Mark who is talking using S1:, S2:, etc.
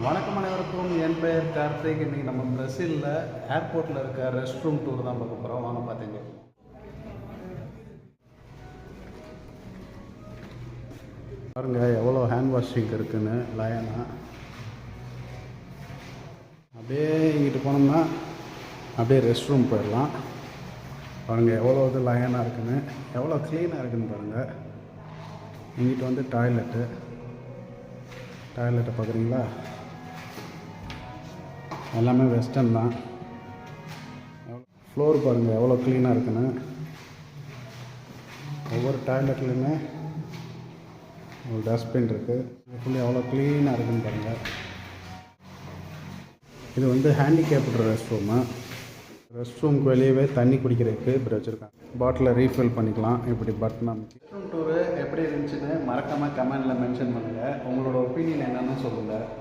S1: வணக்கம் அனைவருக்கும். என் பெயர் கார்த்திக். இன்றைக்கி நம்ம பிரேசிலில் ஏர்போர்ட்டில் இருக்க ரெஸ்ட் ரூம் டூர் தான் பார்க்க போகிறோம். வாங்க பார்த்தீங்க. பாருங்கள் எவ்வளோ ஹேண்ட் வாஷிங் இருக்குதுன்னு லயனாக. அப்படியே இங்கிட்டு போனோம்னா அப்படியே ரெஸ்ட் ரூம் போயிடலாம். பாருங்கள் எவ்வளோ இது லயனாக இருக்குதுன்னு, எவ்வளோ க்ளீனாக இருக்குதுன்னு பாருங்கள். இங்கிட்டு வந்து டாய்லெட்டை பார்க்குறீங்களா? எல்லாமே வெஸ்டர்ன் தான். ஃப்ளோர் பாருங்கள் எவ்வளோ க்ளீனாக இருக்குன்னு. ஒவ்வொரு டாய்லெட்லேயுமே ஒரு டஸ்ட்பின் இருக்குது. ஃபுல்லி எவ்வளோ க்ளீனாக இருக்குன்னு பாருங்கள். இது வந்து ஹேண்டிகேப்டு ரெஸ்ட் ரூமு. ரெஸ்ட் ரூமுக்கு வெளியவே தண்ணி குடிக்கிறதுக்கு இப்படி வச்சுருக்காங்க. பாட்டிலை ரீஃபில் பண்ணிக்கலாம். இப்படி பட்டன் அமைச்சு. ரெஸ்ட் ரூம் டூரு எப்படி இருந்துச்சுன்னு மறக்காமல் கமெண்டில் மென்ஷன் பண்ணுங்கள். உங்களோட ஒப்பீனியன் என்னென்னு சொல்லுங்கள்.